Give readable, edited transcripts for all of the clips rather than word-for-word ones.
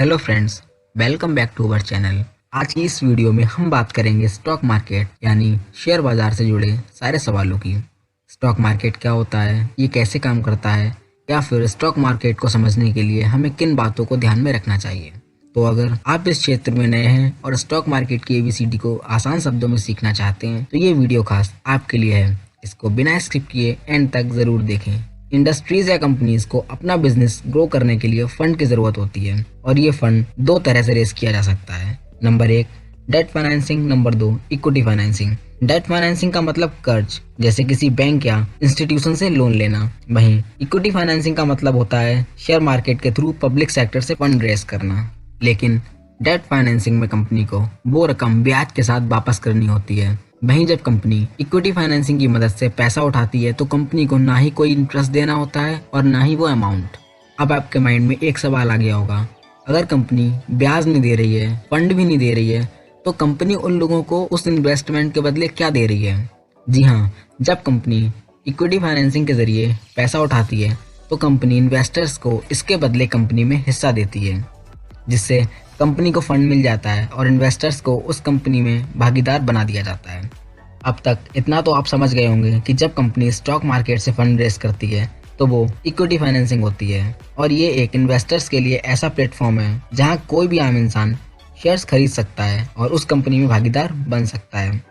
Hello friends, welcome back to our channel. आज की इस वीडियो में हम बात करेंगे स्टॉक मार्केट यानी शेयर बाजार से जुड़े सारे सवालों की। स्टॉक मार्केट क्या होता है, ये कैसे काम करता है, या फिर स्टॉक मार्केट को समझने के लिए हमें किन बातों को ध्यान में रखना चाहिए। तो अगर आप इस क्षेत्र में नए हैं और स्टॉक मार्केट की ABCD को आसान शब्दों में सीखना चाहते हैं तो ये वीडियो खास आपके लिए है। इसको बिना स्किप किए एंड तक ज़रूर देखें। इंडस्ट्रीज या कंपनीज को अपना बिजनेस ग्रो करने के लिए फंड की जरूरत होती है और ये फंड दो तरह से रेज किया जा सकता है। Number 1 debt financing, number 2 equity financing. Debt financing का मतलब कर्ज, जैसे किसी बैंक या इंस्टीट्यूशन से लोन लेना। वहीं इक्विटी फाइनेंसिंग का मतलब होता है शेयर मार्केट के थ्रू पब्लिक सेक्टर से फंड रेज करना। लेकिन डेट फाइनेंसिंग में कंपनी को वो रकम ब्याज के साथ वापस करनी होती है। वहीं जब कंपनी इक्विटी फाइनेंसिंग की मदद से पैसा उठाती है तो कंपनी को ना ही कोई इंटरेस्ट देना होता है और ना ही वो अमाउंट। अब आपके माइंड में एक सवाल आ गया होगा, अगर कंपनी ब्याज नहीं दे रही है, फंड भी नहीं दे रही है, तो कंपनी उन लोगों को उस इन्वेस्टमेंट के बदले क्या दे रही है? जी हाँ, जब कंपनी इक्विटी फाइनेंसिंग के जरिए पैसा उठाती है तो कंपनी इन्वेस्टर्स को इसके बदले कंपनी में हिस्सा देती है, जिससे कंपनी को फंड मिल जाता है और इन्वेस्टर्स को उस कंपनी में भागीदार बना दिया जाता है। अब तक इतना तो आप समझ गए होंगे कि जब कंपनी स्टॉक मार्केट से फंड रेज करती है तो वो इक्विटी फाइनेंसिंग होती है और ये एक इन्वेस्टर्स के लिए ऐसा प्लेटफॉर्म है जहां कोई भी आम इंसान शेयर्स खरीद सकता है और उस कंपनी में भागीदार बन सकता है।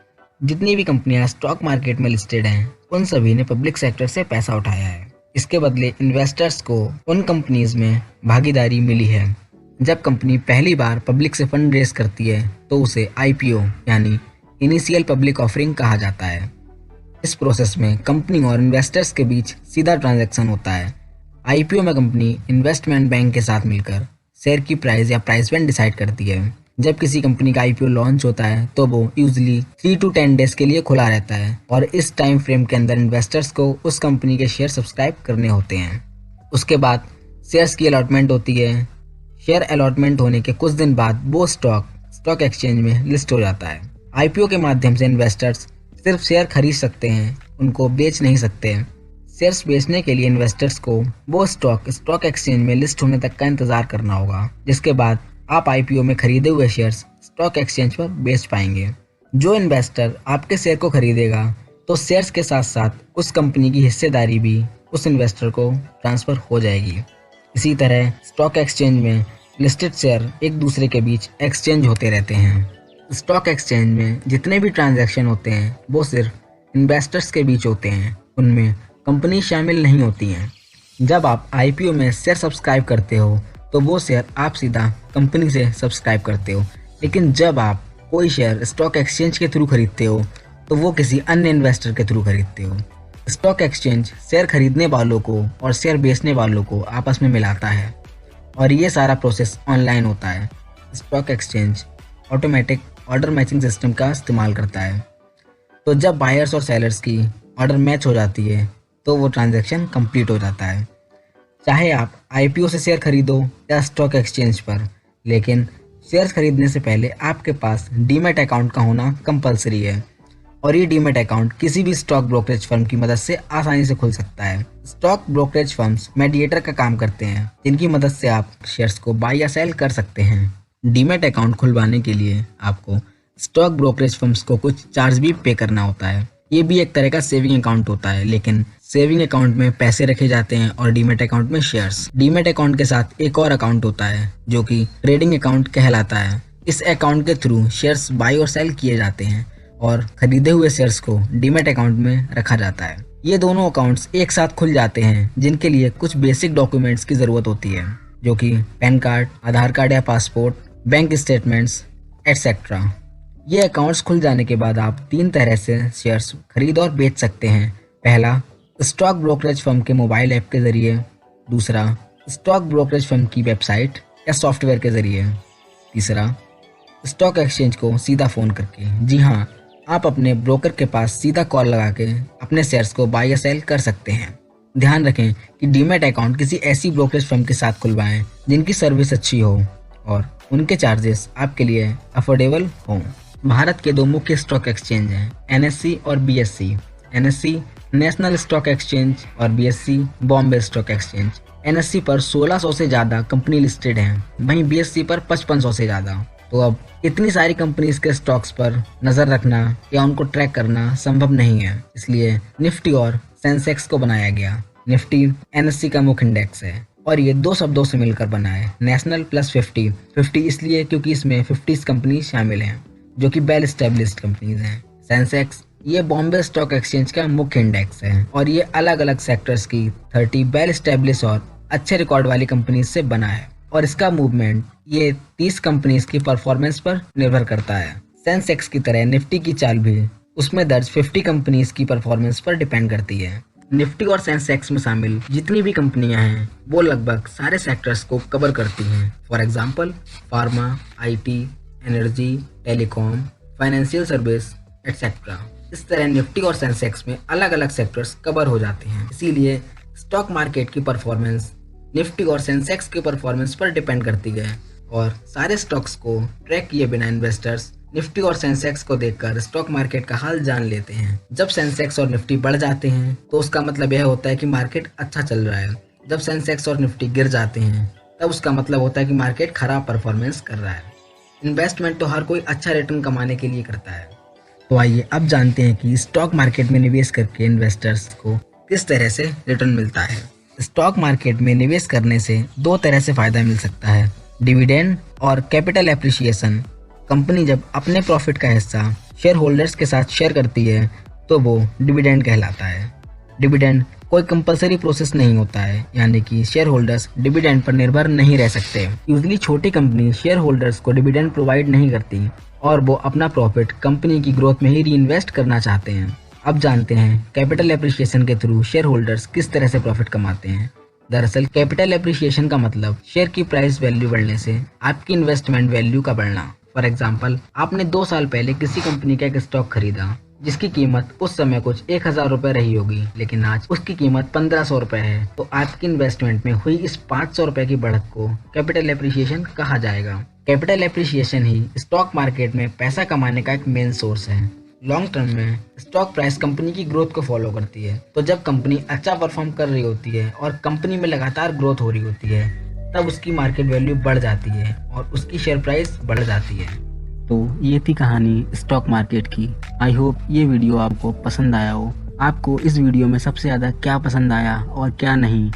जितनी भी कंपनियां स्टॉक मार्केट में लिस्टेड हैं उन सभी ने पब्लिक सेक्टर से पैसा उठाया है। इसके बदले इन्वेस्टर्स को उन कंपनीज में भागीदारी मिली है। जब कंपनी पहली बार पब्लिक से फंड रेज करती है तो उसे IPO यानी इनिशियल पब्लिक ऑफरिंग कहा जाता है। इस प्रोसेस में कंपनी और इन्वेस्टर्स के बीच सीधा ट्रांजैक्शन होता है। IPO में कंपनी इन्वेस्टमेंट बैंक के साथ मिलकर शेयर की प्राइस या प्राइस बैंड डिसाइड करती है। जब किसी कंपनी का IPO लॉन्च होता है तो वो यूजली 3 to 10 डेज के लिए खुला रहता है और इस टाइम फ्रेम के अंदर इन्वेस्टर्स को उस कंपनी के शेयर सब्सक्राइब करने होते हैं। उसके बाद शेयर्स की अलॉटमेंट होती है। शेयर अलॉटमेंट होने के कुछ दिन बाद वो स्टॉक एक्सचेंज में लिस्ट हो जाता है। IPO के माध्यम से इन्वेस्टर्स सिर्फ शेयर खरीद सकते हैं, उनको बेच नहीं सकते। शेयर्स बेचने के लिए इन्वेस्टर्स को वो स्टॉक एक्सचेंज में लिस्ट होने तक का इंतजार करना होगा, जिसके बाद आप IPO में खरीदे हुए शेयर्स स्टॉक एक्सचेंज पर बेच पाएंगे। जो इन्वेस्टर आपके शेयर को खरीदेगा तो शेयर्स के साथ साथ उस कंपनी की हिस्सेदारी भी उस इन्वेस्टर को ट्रांसफर हो जाएगी। इसी तरह स्टॉक एक्सचेंज में लिस्टेड शेयर एक दूसरे के बीच एक्सचेंज होते रहते हैं। स्टॉक एक्सचेंज में जितने भी ट्रांजैक्शन होते हैं वो सिर्फ इन्वेस्टर्स के बीच होते हैं, उनमें कंपनी शामिल नहीं होती हैं। जब आप IPO में शेयर सब्सक्राइब करते हो तो वो शेयर आप सीधा कंपनी से सब्सक्राइब करते हो, लेकिन जब आप कोई शेयर स्टॉक एक्सचेंज के थ्रू खरीदते हो तो वो किसी अन्य इन्वेस्टर के थ्रू खरीदते हो। स्टॉक एक्सचेंज शेयर खरीदने वालों को और शेयर बेचने वालों को आपस में मिलाता है और ये सारा प्रोसेस ऑनलाइन होता है। Stock exchange automatic order matching system का इस्तेमाल करता है, तो जब बायर्स और सेलर्स की ऑर्डर मैच हो जाती है तो वो ट्रांजैक्शन कंप्लीट हो जाता है। चाहे आप IPO से शेयर खरीदो या स्टॉक एक्सचेंज पर, लेकिन शेयर्स खरीदने से पहले आपके पास डीमैट अकाउंट का होना कंपलसरी है और ये डीमैट अकाउंट किसी भी स्टॉक ब्रोकरेज फर्म की मदद से आसानी से खुल सकता है। स्टॉक ब्रोकरेज फर्म्स मेडिएटर का काम करते हैं, जिनकी मदद से आप शेयर्स को बाय या सेल कर सकते हैं। डीमैट अकाउंट खुलवाने के लिए आपको स्टॉक ब्रोकरेज फर्म्स को कुछ चार्ज भी पे करना होता है। ये भी एक तरह का सेविंग अकाउंट होता है, लेकिन सेविंग अकाउंट में पैसे रखे जाते हैं और डीमैट अकाउंट में शेयर्स। डीमैट अकाउंट के साथ एक और अकाउंट होता है जो कि ट्रेडिंग अकाउंट कहलाता है। इस अकाउंट के थ्रू शेयर्स बाय और सेल किए जाते हैं और खरीदे हुए शेयर्स को डीमैट अकाउंट में रखा जाता है। ये दोनों अकाउंट्स एक साथ खुल जाते हैं, जिनके लिए कुछ बेसिक डॉक्यूमेंट्स की ज़रूरत होती है, जो कि पैन कार्ड, आधार कार्ड या पासपोर्ट, बैंक स्टेटमेंट्स एटसेट्रा। ये अकाउंट्स खुल जाने के बाद आप 3 तरह से शेयर्स खरीद और बेच सकते हैं। पहला, स्टॉक ब्रोकरेज फर्म के मोबाइल ऐप के ज़रिए। दूसरा, स्टॉक ब्रोकरेज फर्म की वेबसाइट या सॉफ्टवेयर के ज़रिए। तीसरा, स्टॉक एक्सचेंज को सीधा फ़ोन करके। जी हाँ, आप अपने ब्रोकर के पास सीधा कॉल लगा के अपने शेयर्स को बाय या सेल कर सकते हैं। ध्यान रखें कि डीमैट अकाउंट किसी ऐसी ब्रोकरेज फर्म के साथ खुलवाएं जिनकी सर्विस अच्छी हो और उनके चार्जेस आपके लिए अफोर्डेबल हों। भारत के 2 मुख्य स्टॉक एक्सचेंज हैं, NSE और BSE। NSE national stock exchange और BSC Bombay stock exchange, NSC पर 1600 से ज़्यादा कंपनी लिस्टेड हैं, वहीं बीएससी पर 5500 से ज़्यादा। तो अब इतनी सारी कंपनीज के स्टॉक्स पर नज़र रखना या उनको ट्रैक करना संभव नहीं है, इसलिए निफ्टी और सेंसेक्स को बनाया गया। निफ्टी एनएससी का मुख्य इंडेक्स है और ये दो शब्दों से मिलकर बना है, नेशनल प्लस 50। 50 इसलिए क्योंकि इसमें 50 कंपनी शामिल हैं जो कि वेल एस्टेब्लिश्ड कंपनीज हैं। सेंसेक्स ये बॉम्बे स्टॉक एक्सचेंज का मुख्य इंडेक्स है और ये अलग अलग सेक्टर्स की 30 वेल एस्टेब्लिश और अच्छे रिकॉर्ड वाली कंपनीज से बना है और इसका मूवमेंट ये 30 कंपनीज की परफॉर्मेंस पर निर्भर करता है। सेंसेक्स की तरह निफ्टी की चाल भी उसमें दर्ज 50 कंपनीज की परफॉर्मेंस पर डिपेंड करती है। निफ्टी और सेंसेक्स में शामिल जितनी भी कंपनियां हैं वो लगभग सारे सेक्टर्स को कवर करती हैं। For example pharma, IT, energy, telecom, financial service etcetera. इस तरह निफ्टी और सेंसेक्स में अलग अलग सेक्टर्स कवर हो जाते हैं, इसीलिए स्टॉक मार्केट की परफॉर्मेंस निफ्टी और सेंसेक्स की परफॉर्मेंस पर डिपेंड करती है और सारे स्टॉक्स को ट्रैक किए बिना इन्वेस्टर्स निफ्टी और सेंसेक्स को देखकर स्टॉक मार्केट का हाल जान लेते हैं। जब सेंसेक्स और निफ्टी बढ़ जाते हैं तो उसका मतलब यह होता है कि मार्केट अच्छा चल रहा है। जब सेंसेक्स और निफ्टी गिर जाते हैं तब उसका मतलब होता है कि मार्केट खराब परफॉर्मेंस कर रहा है। इन्वेस्टमेंट तो हर कोई अच्छा रिटर्न कमाने के लिए करता है। तो आइए अब जानते हैं कि स्टॉक मार्केट में निवेश करके इन्वेस्टर्स को किस तरह से रिटर्न मिलता है। स्टॉक मार्केट में निवेश करने से दो तरह से फायदा मिल सकता है, डिविडेंड और कैपिटल एप्रिसिएशन। कंपनी जब अपने प्रॉफिट का हिस्सा शेयर होल्डर्स के साथ शेयर करती है तो वो डिविडेंड कहलाता है। डिविडेंड कोई कंपलसरी प्रोसेस नहीं होता है, यानी कि शेयर होल्डर्स डिविडेंड पर निर्भर नहीं रह सकते। यूजली छोटी कंपनी शेयर होल्डर्स को डिविडेंड प्रोवाइड नहीं करती और वो अपना प्रॉफिट कंपनी की ग्रोथ में ही रीइन्वेस्ट करना चाहते हैं। अब जानते हैं कैपिटल एप्रिसिएशन के थ्रू शेयर होल्डर्स किस तरह से प्रॉफिट कमाते हैं। दरअसल कैपिटल एप्रिसिएशन का मतलब शेयर की प्राइस वैल्यू बढ़ने से आपकी इन्वेस्टमेंट वैल्यू का बढ़ना। फॉर एग्जाम्पल, आपने 2 साल पहले किसी कंपनी का एक स्टॉक खरीदा जिसकी कीमत उस समय कुछ 1000 रुपए रही होगी, लेकिन आज उसकी कीमत 1500 रुपए है। तो आपकी इन्वेस्टमेंट में हुई इस 500 रुपए की बढ़त को कैपिटल एप्रिसिएशन कहा जाएगा। कैपिटल एप्रिसिएशन ही स्टॉक मार्केट में पैसा कमाने का एक मेन सोर्स है। लॉन्ग टर्म में स्टॉक प्राइस कंपनी की ग्रोथ को फॉलो करती है, तो जब कंपनी अच्छा परफॉर्म कर रही होती है और कंपनी में लगातार ग्रोथ हो रही होती है तब उसकी मार्केट वैल्यू बढ़ जाती है और उसकी शेयर प्राइस बढ़ जाती है। तो ये थी कहानी स्टॉक मार्केट की। आई होप ये वीडियो आपको पसंद आया हो। आपको इस वीडियो में सबसे ज़्यादा क्या पसंद आया और क्या नहीं,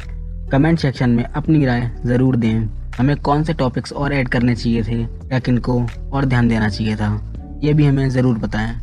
कमेंट सेक्शन में अपनी राय ज़रूर दें। हमें कौन से टॉपिक्स और ऐड करने चाहिए थे या किनको और ध्यान देना चाहिए था, ये भी हमें ज़रूर बताएं।